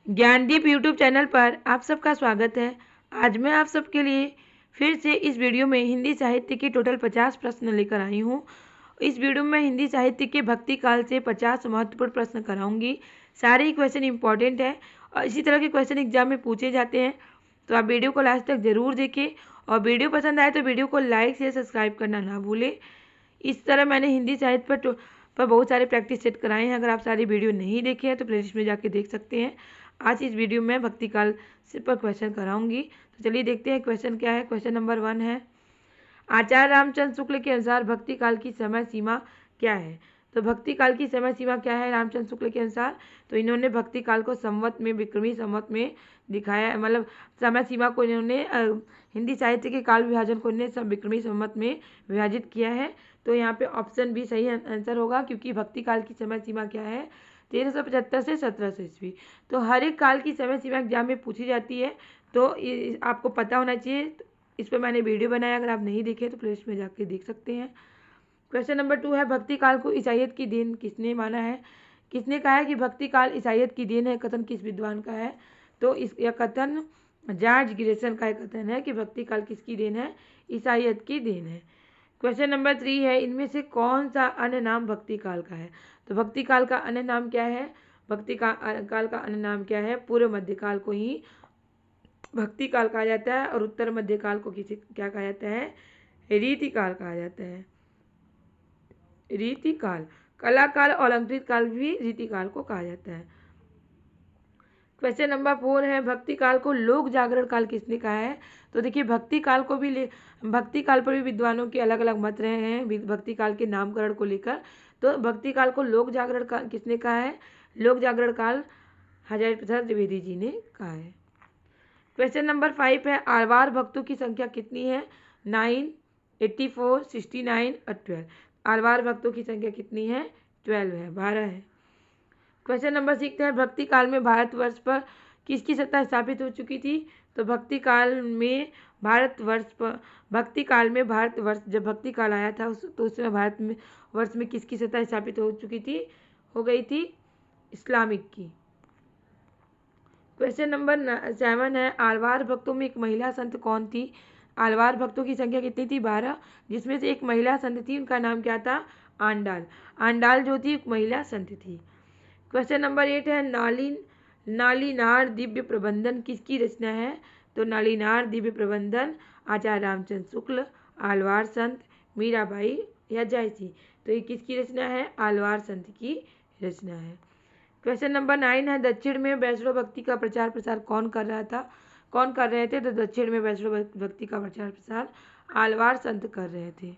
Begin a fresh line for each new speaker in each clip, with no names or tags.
Gyandeep YouTube channel पर आप सबका स्वागत है। आज मैं आप सबके लिए फिर से इस वीडियो में हिंदी साहित्य के टोटल 50 प्रश्न लेकर आई हूँ। इस वीडियो में हिंदी साहित्य के भक्ति काल से 50 महत्वपूर्ण प्रश्न कराऊंगी। सारे ही क्वेश्चन इंपॉर्टेंट है और इसी तरह के क्वेश्चन एग्जाम में पूछे जाते हैं, तो आप वीडियो को लास्ट तक ज़रूर देखें और वीडियो पसंद आए तो वीडियो को लाइक शेयर सब्सक्राइब करना ना भूलें। इस तरह मैंने हिंदी साहित्य पर बहुत सारे प्रैक्टिस सेट कराए हैं। अगर आप सारी वीडियो नहीं देखे हैं तो प्लेलिस्ट में जाके देख सकते हैं। आज इस वीडियो में भक्ति काल से पर क्वेश्चन कराऊंगी, तो चलिए देखते हैं क्वेश्चन क्या है। क्वेश्चन नंबर 1 है, आचार्य रामचंद्र शुक्ल के अनुसार भक्ति काल की समय सीमा क्या है। तो भक्ति काल की समय सीमा क्या है रामचंद्र शुक्ल के अनुसार? तो इन्होंने भक्ति काल को संवत में, विक्रमी संवत में दिखाया, मतलब समय सीमा को इन्होंने हिंदी साहित्य के काल विभाजन को इन्होंने विक्रमी संवत में विभाजित किया है। तो यहाँ पे ऑप्शन भी सही आंसर होगा, क्योंकि भक्ति काल की समय सीमा क्या है, 1375 से 1700 ईस्वी। तो हर एक काल की समय सीमा एग्जाम में पूछी जाती है, तो आपको पता होना चाहिए। इस पर मैंने वीडियो बनाया, अगर आप नहीं देखे तो प्लेलिस्ट में जाके देख सकते हैं। क्वेश्चन नंबर 2 है, भक्ति काल को ईसाइयत की देन किसने माना है। किसने कहा है कि भक्ति काल ईसाइयत की देन है? कथन किस विद्वान का है? तो यह कथन जॉर्ज गिरिसन का एक कथन है कि भक्ति काल किसकी देन है, ईसाइयत की देन है। क्वेश्चन नंबर 3 है, इनमें से कौन सा अन्य नाम भक्ति काल का है। तो भक्ति काल का अन्य नाम क्या है? भक्ति काल का अन्य नाम क्या है? पूर्व मध्यकाल को ही भक्ति काल कहा जाता है और उत्तर मध्यकाल को किसी क्या कहा जाता है, रीति काल कहा जाता है। रीति काल, कला काल और अलंकृत काल भी रीति काल को कहा जाता है। क्वेश्चन नंबर 4 है, भक्ति काल को लोक जागरण काल किसने कहा है। तो देखिए भक्ति काल पर भी विद्वानों के अलग अलग मत रहे हैं भक्ति काल के नामकरण को लेकर। तो भक्ति काल को लोक जागरण काल किसने कहा है? लोक जागरण काल हजारी प्रसाद द्विवेदी जी ने कहा है। क्वेश्चन नंबर 5 है, आलवार भक्तों की संख्या कितनी है? 9, 84, 69 और 12। आलवार भक्तों की संख्या कितनी है? 12 है, 12 है। क्वेश्चन नंबर 6 है, भक्ति काल में भारतवर्ष पर किसकी सत्ता स्थापित हो चुकी थी। तो भक्ति काल में भारतवर्ष जब भक्ति काल आया था तो उसमें वर्ष में किसकी सत्ता स्थापित हो चुकी थी, हो गई थी इस्लामिक की। क्वेश्चन नंबर 7 है, आलवार भक्तों में एक महिला संत कौन थी। आलवार भक्तों की संख्या कितनी थी? 12, जिसमें से एक महिला संत थी, उनका नाम क्या था? आंडाल। आंडाल जो थी एक महिला संत थी। क्वेश्चन नंबर 8 है, नालीनार दिव्य प्रबंधन किसकी रचना है। तो नालीनार दिव्य प्रबंधन आचार्य रामचंद्र शुक्ल, आलवार संत, मीराबाई या जयसी। तो ये किसकी रचना है? आलवार संत की रचना है। क्वेश्चन नंबर 9 है, दक्षिण में वैष्णव भक्ति का प्रचार प्रसार कौन कर रहे थे। तो दक्षिण में वैष्णव भक्ति का प्रचार प्रसार आलवार संत कर रहे थे।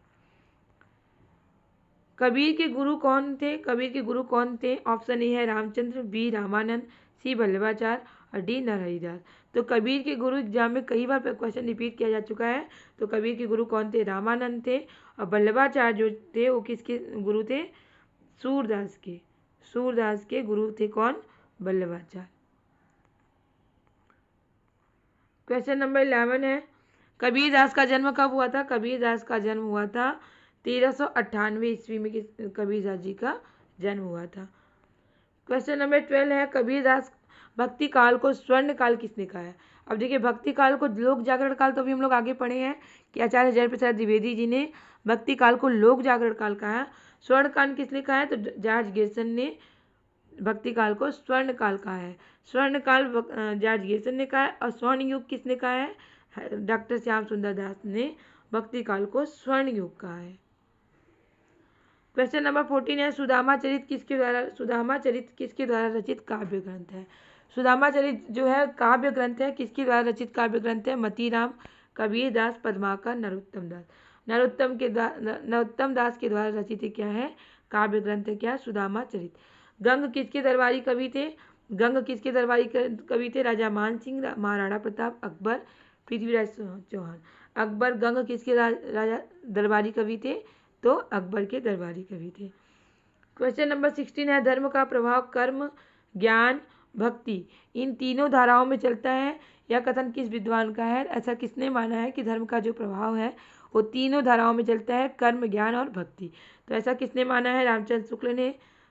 कबीर के गुरु कौन थे? ऑप्शन ए है रामचंद्र, बी रामानंद, सी वल्लभाचार्य और डी नरहरिदास। तो कबीर के गुरु एग्जाम में कई बार क्वेश्चन रिपीट किया जा चुका है। तो कबीर के गुरु कौन थे? रामानंद थे। और वल्लभाचार्य जो थे वो किसके गुरु थे? सूरदास के गुरु थे कौन? वल्लभाचार्य। क्वेश्चन नंबर 11 है, कबीरदास का जन्म कब हुआ था। कबीरदास का जन्म हुआ था 1398 ईस्वी में कबीरदास जी का जन्म हुआ था। क्वेश्चन नंबर 12 है, कबीरदास भक्ति काल को स्वर्ण काल किसने कहा है। अब देखिए भक्ति काल को लोक जागरण काल तो भी हम लोग आगे पढ़े हैं कि आचार्य हजारी प्रसाद द्विवेदी जी ने भक्ति काल को लोक जागरण काल कहा। स्वर्ण काल किसने कहा है? तो जॉर्ज गिरिसन ने भक्ति काल को स्वर्ण काल कहा है। स्वर्ण काल जॉर्ज गिरिसन ने कहा है। और स्वर्ण युग किसने कहा है? डॉक्टर श्याम सुंदर दास ने भक्ति काल को स्वर्ण युग कहा है। क्वेश्चन नंबर 14 है, सुदामा चरित किसके द्वारा रचित काव्य ग्रंथ है। सुदामा चरित जो है काव्य ग्रंथ है, किसके द्वारा रचित काव्य ग्रंथ है? मतीराम, कबीरदास, पद्माकर, नरोत्तम दास। नरोत्तम दास के द्वारा रचित क्या है? काव्य ग्रंथ है क्या? सुदामा चरित। गंग किसके दरबारी कवि थे? राजा मान सिंह, महाराणा प्रताप, अकबर, पृथ्वीराज चौहान। अकबर गंग किसके राजा दरबारी कवि थे? तो अकबर के दरबारी कवि थे। क्वेश्चन नंबर 16 है, धर्म का प्रभाव कर्म, ज्ञान, भक्ति इन तीनों धाराओं में चलता है। यह कथन किस विद्वान का है? ऐसा किसने माना है कि धर्म का जो प्रभाव है वो तीनों धाराओं में चलता है, कर्म, ज्ञान और भक्ति। तो ऐसा किसने माना है? रामचंद्र शुक्ल ने,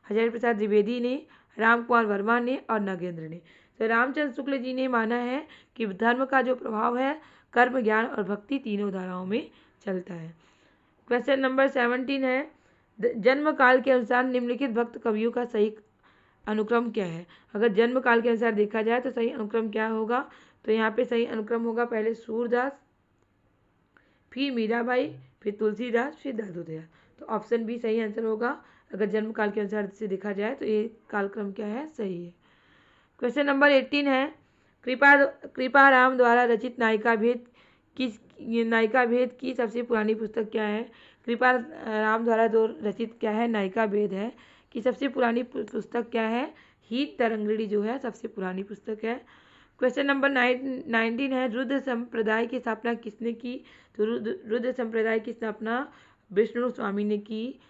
हजारी प्रसाद द्विवेदी ने, राम कुमार वर्मा ने और नगेंद्र ने। तो रामचंद्र शुक्ल जी ने माना है कि धर्म का जो प्रभाव है कर्म, ज्ञान और भक्ति तीनों धाराओं में चलता है। क्वेश्चन नंबर 17 है, जन्म काल के अनुसार निम्नलिखित भक्त कवियों का सही अनुक्रम क्या है। अगर जन्म काल के अनुसार देखा जाए तो सही अनुक्रम क्या होगा, तो यहाँ पे सही अनुक्रम होगा पहले सूरदास, फिर मीराबाई, फिर तुलसीदास, फिर दादू दयाल। तो ऑप्शन बी सही आंसर होगा। अगर जन्म काल के अनुसार से देखा जाए तो ये कालक्रम क्या है, सही है। क्वेश्चन नंबर 18 है, कृपा राम द्वारा रचित नायिका भेद की सबसे पुरानी पुस्तक क्या है। कृपा राम द्वारा जो रचित क्या है, नायिका भेद है कि सबसे पुरानी पुस्तक क्या है, हीत तरंगिणी जो है सबसे पुरानी पुस्तक है। क्वेश्चन नंबर 19 है, रुद्र संप्रदाय की स्थापना किसने की। तो रुद्र संप्रदाय की स्थापना विष्णु स्वामी ने की।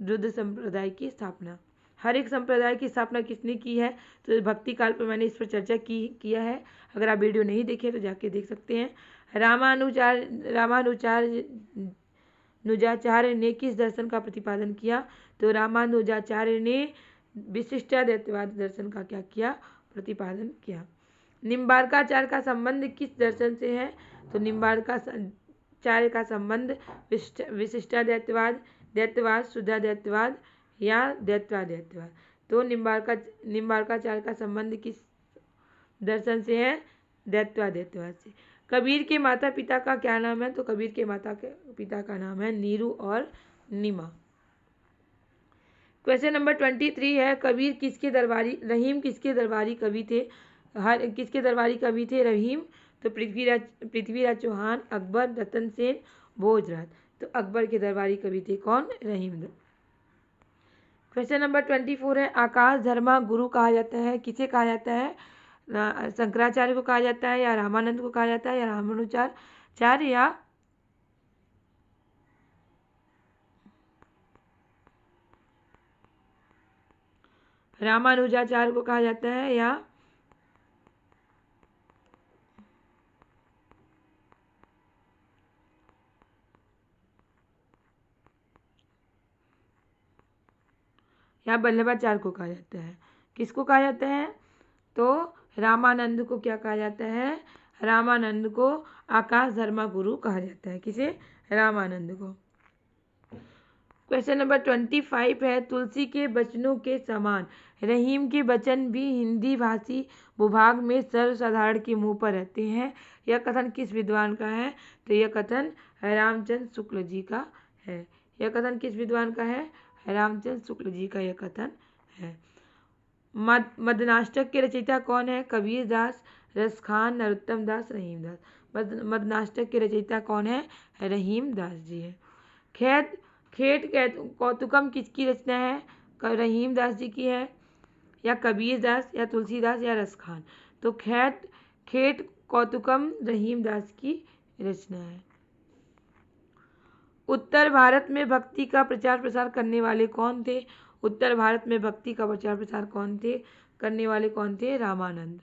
रुद्र संप्रदाय की स्थापना, हर एक संप्रदाय की स्थापना किसने की है, तो भक्ति काल पर मैंने इस पर चर्चा किया है। अगर आप वीडियो नहीं देखे तो जाके देख सकते हैं। रामानुजाचार्य ने किस दर्शन का प्रतिपादन किया। तो रामानुजाचार्य ने विशिष्टाद्वैतवाद दर्शन का क्या किया, प्रतिपादन किया। निम्बार्काचार्य का संबंध किस दर्शन से है। तो निम्बार्काचार्य का संबंध विशिष्टाद्वैतवाद, द्वैतवाद, शुद्धाद्वैतवाद या द्वैतवाद। तो निम्बार्काचार्य का संबंध किस दर्शन से है, द्वैतवाद से। कबीर के माता पिता का क्या नाम है। तो कबीर के माता पिता का नाम है नीरू और नीमा। क्वेश्चन नंबर 23 है, कबीर किसके दरबारी, रहीम किसके दरबारी कवि थे। किसके दरबारी कवि थे, रहीम। तो पृथ्वीराज चौहान, अकबर, रतन सेन, भोजराज। तो अकबर के दरबारी कवि थे कौन, रहीम। क्वेश्चन नंबर 24 है, आकाश धर्मा गुरु कहा जाता है, किसे कहा जाता है। शंकराचार्य को कहा जाता है, या रामानंद को कहा जाता है, या रामानुजाचार्य, या रामानुजाचार्य को कहा जाता है, या वल्लभाचार्य को कहा जाता है। किसको कहा जाता है, तो रामानंद को क्या कहा जाता है, रामानंद को आकाश धर्मा गुरु कहा जाता है। किसे, रामानंद को। क्वेश्चन नंबर 25 है, तुलसी के वचनों के समान रहीम के वचन भी हिंदी भाषी भूभाग में सर्वसाधारण के मुंह पर रहते हैं। यह कथन किस विद्वान का है। तो यह कथन रामचंद्र शुक्ल जी का है। यह कथन किस विद्वान का है, रामचंद्र शुक्ल जी का यह कथन है। मदनाष्टक के रचयिता कौन है, कबीर दास, रसखान, नरोत्तम दास, रहीम दास। मदनाष्टक के रचयिता कौन है, रहीम दास जी है। खेट कौतुकम किसकी रचना है, रहीम दास जी की है, या कबीर दास, या तुलसीदास, या रसखान। तो खेट कौतुकम रहीम दास की रचना है। उत्तर भारत में भक्ति का प्रचार प्रसार करने वाले कौन थे। उत्तर भारत में भक्ति का प्रचार प्रसार करने वाले कौन थे, रामानंद।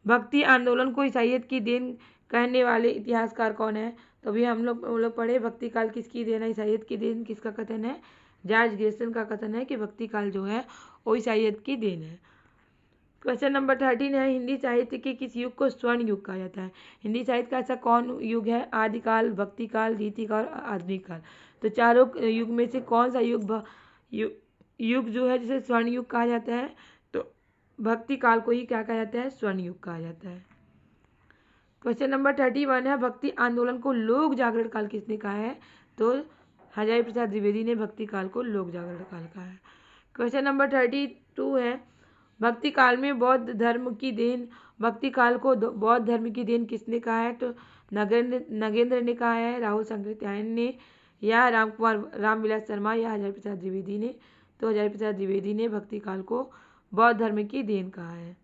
भक्ति आंदोलन को ईसाइयत की देन कहने वाले इतिहासकार कौन है। तो अभी हम लोग पढ़े भक्ति काल किसकी देन है, ईसाइयत की देन। किसका कथन है, जॉर्ज ग्रेसन का कथन है कि भक्ति काल जो है वो ईसाइयत की देन है। क्वेश्चन नंबर 13 है, हिंदी साहित्य के किस युग को स्वर्ण युग कहा जाता है। हिंदी साहित्य का ऐसा कौन युग है, आदिकाल, भक्ति काल, रीतिकाल और आधुनिक काल। तो चारों युग में से कौन सा युग जो है जिसे स्वर्ण युग कहा जाता है। तो भक्ति काल को ही क्या कहा जाता है, स्वर्ण युग कहा जाता है। क्वेश्चन नंबर 31 है, भक्ति आंदोलन को लोक जागरण काल किसने कहा है। तो हजारी प्रसाद द्विवेदी ने भक्ति काल को लोक जागरण काल कहा है। क्वेश्चन नंबर 32 है, भक्ति काल में बौद्ध धर्म की देन, भक्ति काल को बौद्ध धर्म की देन किसने कहा है। तो नगेंद्र ने कहा है, राहुल सांकृत्यायन ने, या रामविलास शर्मा, या हजारी प्रसाद द्विवेदी ने। तो हजारी प्रसाद द्विवेदी ने भक्ति काल को बौद्ध धर्म की देन कहा है।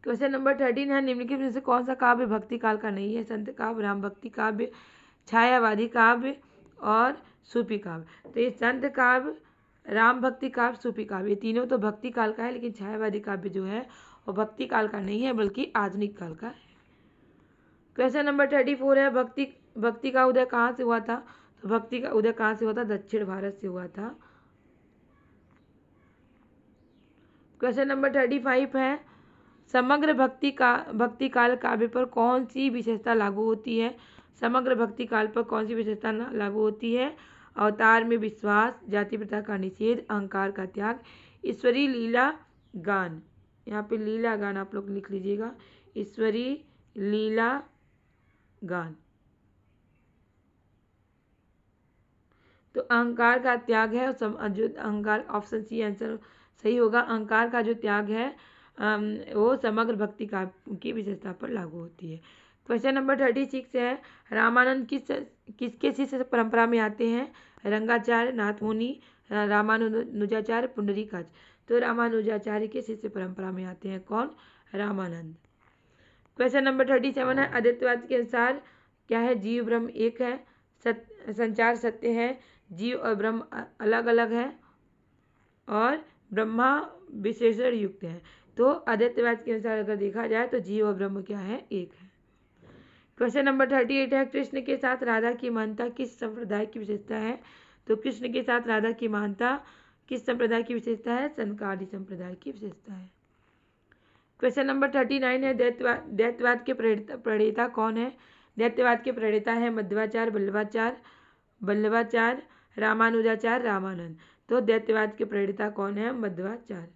क्वेश्चन नंबर 13 है, निम्नलिखित में से कौन सा काव्य भक्ति काल का नहीं है। संत काव्य, राम भक्ति काव्य, छायावादी काव्य और सूफी काव्य। तो ये संत काव्य, राम भक्ति काव्य, सूफी काव्य, ये तीनों तो भक्ति काल का है, लेकिन छायावादी काव्य जो है वो भक्ति काल का नहीं है बल्कि आधुनिक काल का है। क्वेश्चन नंबर 34 है, भक्ति का उदय कहाँ से हुआ था। तो भक्ति का उदय कहाँ से हुआ था, दक्षिण भारत से हुआ था। क्वेश्चन नंबर 35 है, समग्र भक्ति काल काव्य पर कौन सी विशेषता लागू होती है? समग्र भक्ति काल पर कौन सी विशेषता लागू होती है? अवतार में विश्वास, जाति प्रथा का निषेध, अहंकार का त्याग, ईश्वरी लीला गान। यहाँ पे लीला गान आप लोग लिख लीजिएगा, ईश्वरी लीला गान। तो अहंकार का त्याग है, जो अहंकार, ऑप्शन सी आंसर सही होगा। अहंकार का जो त्याग है वो समग्र भक्ति का की विशेषता पर लागू होती है। क्वेश्चन नंबर 36 है, रामानंद किसके शिष्य परंपरा में आते हैं? रंगाचार्य, नाथमुनि, रामानुजाचार्य, पुंडरीकाच। तो रामानुजाचार्य के शिष्य परंपरा में आते हैं कौन? रामानंद। क्वेश्चन नंबर 37 है, अद्वैतवाद के अनुसार क्या है? जीव ब्रह्म एक है, संचार सत्य है, जीव और ब्रह्म अलग अलग है, और ब्रह्मा विशेषण युक्त है। तो अद्वैतवाद के अनुसार अगर देखा जाए तो जीव और ब्रह्म क्या है? एक है। क्वेश्चन नंबर 38 है, कृष्ण के साथ राधा की महानता किस संप्रदाय की विशेषता है? तो कृष्ण के साथ राधा की महानता किस संप्रदाय की विशेषता है? संकाली संप्रदाय की विशेषता है। क्वेश्चन नंबर 39 है, दैत्यवाद के प्रणेता कौन है? दैत्यवाद के प्रणेता है मध्वाचार्य, वल्लभाचार्य, रामानुजाचार्य, रामानंद। तो दैत्यवाद के प्रणेता कौन है? मध्वाचार्य।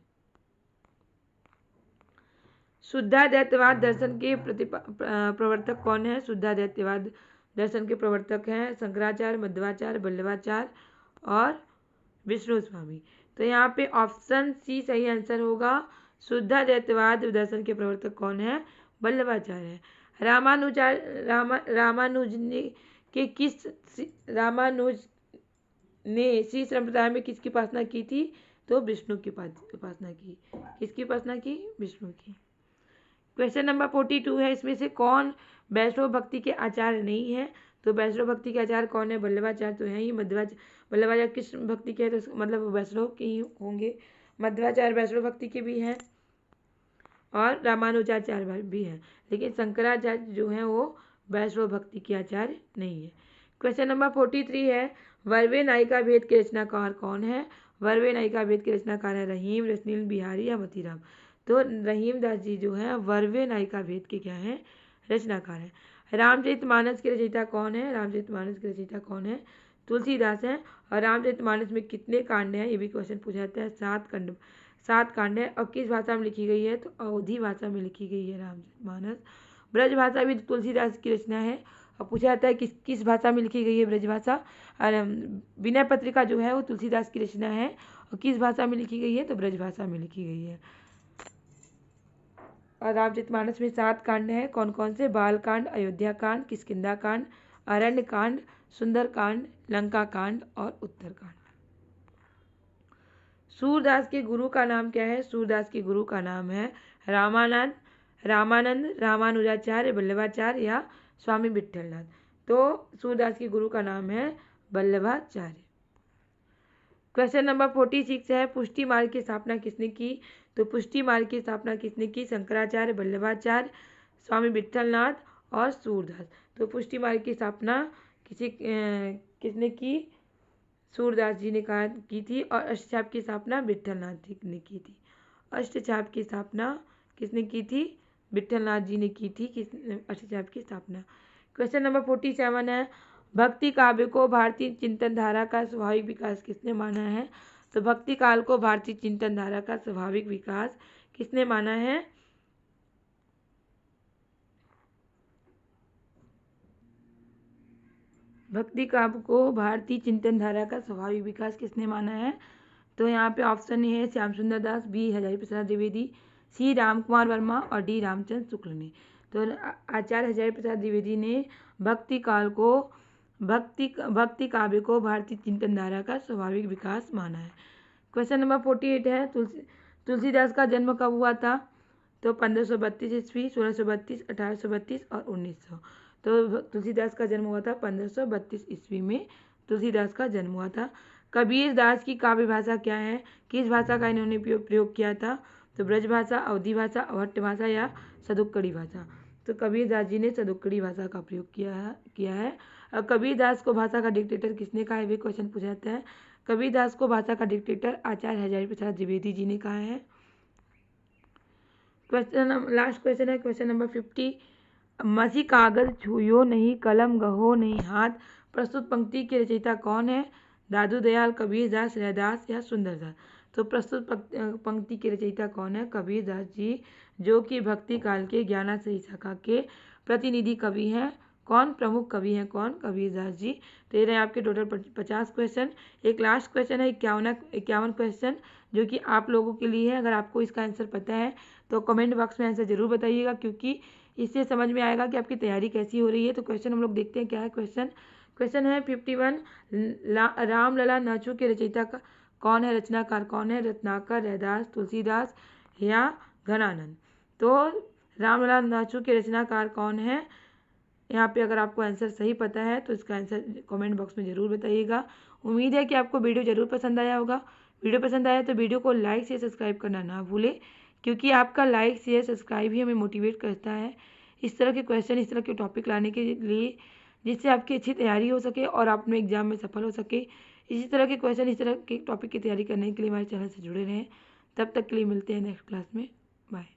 शुद्धाद्वैतवाद दर्शन के प्रवर्तक कौन है? शुद्धाद्वैतवाद दर्शन के प्रवर्तक हैं शंकराचार्य, मध्वाचार्य, वल्लभाचार्य और विष्णु स्वामी। तो यहाँ पे ऑप्शन सी सही आंसर होगा। शुद्धाद्वैतवाद दर्शन के प्रवर्तक कौन है? वल्लभाचार्य है। रामानुज ने श्री संप्रदाय में किसकी उपासना की थी? तो विष्णु की उपासना की। किसकी उपासना की? विष्णु की। क्वेश्चन नंबर 42 है, इसमें से कौन वैष्णव भक्ति के आचार्य नहीं है? तो वैष्णव भक्ति के आचार्य कौन है? वल्लभाचार्य तो है ही। वल्लभाचार्य कृष्ण भक्ति के है, तो मतलब वैष्णव के ही होंगे। मध्वाचार्य वैष्णव भक्ति के भी हैं और रामानुजाचार्य भी हैं, लेकिन शंकराचार्य जो है वो वैष्णव भक्ति के आचार्य नहीं है। क्वेश्चन नंबर 43 है, वर्वे नायिका भेद के रचनाकार कौन है? वर्वे नायिका भेद के रचनाकार है रहीम, रसनील बिहारी या मोतीराम। तो रहीम दास जी जो है वर्वे नायिका भेद के क्या है? रचनाकार है। रामचरितमानस के रचयिता कौन है? रामचरितमानस के रचयिता कौन है? तुलसीदास हैं। और रामचरितमानस में कितने कांड हैं? ये भी क्वेश्चन पूछा जाता है। 7 कांड है। और किस भाषा में लिखी गई है? तो अवधी भाषा में लिखी गई है रामचरितमानस। ब्रज भाषा भी तुलसीदास की रचना है और पूछा जाता है किस भाषा में लिखी गई है ब्रज भाषा। और विनय पत्रिका जो है वो तुलसीदास की रचना है और किस भाषा में लिखी गई है? तो ब्रज भाषा में लिखी गई है। और रामचरितमानस में 7 कांड हैं। कौन कौन से? बाल कांड, अयोध्या कांड, किष्किंधा कांड, अरण्य कांड, सुंदर कांड, लंका कांड और उत्तर कांड। सूरदास के गुरु का नाम क्या है? सूरदास के गुरु का नाम है रामानंद, रामानुजाचार्य, वल्लभाचार्य या स्वामी विट्ठलनाथ। तो सूरदास के गुरु का नाम है वल्लभाचार्य। क्वेश्चन नंबर 46 है, पुष्टि मार्ग की स्थापना किसने की? तो पुष्टि मार्ग की स्थापना किसने की? शंकराचार्य, वल्लभाचार्य, स्वामी विट्ठलनाथ और सूरदास। तो पुष्टि मार्ग की स्थापना किसने की? सूरदास जी ने की थी। और अष्टछाप की स्थापना विट्ठलनाथ जी ने की थी। अष्टछाप की स्थापना किसने की थी? विट्ठलनाथ जी ने की थी अष्टछाप की स्थापना। क्वेश्चन नंबर 47 है, भक्ति काव्य को भारतीय चिंतन धारा का स्वाभाविक विकास किसने माना है? तो भक्ति काल को भारतीय चिंतन धारा का स्वाभाविक विकास किसने माना है? भक्ति काव्य को भारतीय चिंतन धारा का स्वाभाविक विकास किसने माना है? तो यहाँ पे ऑप्शन ए है श्याम सुंदर दास, बी हजारी प्रसाद द्विवेदी, सी रामकुमार वर्मा और डी रामचंद्र शुक्ल ने। तो आचार्य हजारी प्रसाद द्विवेदी ने भक्ति काव्य को भारतीय चिंतन धारा का स्वाभाविक विकास माना है। क्वेश्चन नंबर 48 है, तुलसीदास का जन्म कब हुआ था? तो 1532 ईस्वी, 1632, 1832 और 1900। तो तुलसीदास का जन्म हुआ था 1532 ईस्वी में तुलसीदास का जन्म हुआ था। कबीर दास की काव्य भाषा क्या है? किस भाषा का इन्होंने प्रयोग किया था? तो ब्रज भाषा, अवधी भाषा, अवट्ट भाषा या सदुक्कड़ी भाषा। तो कबीर दास जी ने सदुक्कड़ी भाषा का प्रयोग किया है। और कबीर दास को भाषा का डिक्टेटर किसने कहा है? वे क्वेश्चन पूछा जाता है। कबीर दास को भाषा का डिक्टेटर आचार्य हजारी प्रसाद द्विवेदी जी ने कहा है। लास्ट क्वेश्चन है क्वेश्चन नंबर 50। मसी कागज छुयो नहीं, कलम गहो नहीं हाथ। प्रस्तुत पंक्ति के रचयिता कौन है? दादू दयाल, कबीरदास, रैदास या सुंदरदास। तो प्रस्तुत पंक्ति के रचयिता कौन है? कबीरदास जी, जो कि भक्ति काल के ज्ञानाश्रयी शाखा के प्रतिनिधि कवि हैं। कौन प्रमुख कवि हैं? कौन? कबीरदास जी। तो ये रहे आपके टोटल 50 क्वेश्चन। एक लास्ट क्वेश्चन है 51 क्वेश्चन, जो कि आप लोगों के लिए है। अगर आपको इसका आंसर पता है तो कमेंट बॉक्स में आंसर जरूर बताइएगा, क्योंकि इससे समझ में आएगा कि आपकी तैयारी कैसी हो रही है। तो क्वेश्चन हम लोग देखते हैं क्या है क्वेश्चन है 51। रामलला नाचू के रचयिता कौन है? रचनाकार कौन है? रत्नाकर, रैदास, तुलसीदास या घनानंद। तो रामलला नाचू के रचनाकार कौन है? यहाँ पे अगर आपको आंसर सही पता है तो इसका आंसर कमेंट बॉक्स में ज़रूर बताइएगा। उम्मीद है कि आपको वीडियो ज़रूर पसंद आया होगा। वीडियो पसंद आया तो वीडियो को लाइक से सब्सक्राइब करना ना भूलें, क्योंकि आपका लाइक शेयर सब्सक्राइब ही हमें मोटिवेट करता है इस तरह के क्वेश्चन, इस तरह के टॉपिक लाने के लिए, जिससे आपकी अच्छी तैयारी हो सके और आप अपने एग्जाम में सफल हो सके। इसी तरह के क्वेश्चन, इस तरह के टॉपिक की तैयारी करने के लिए हमारे चैनल से जुड़े रहें। तब तक के लिए मिलते हैं नेक्स्ट क्लास में। बाय।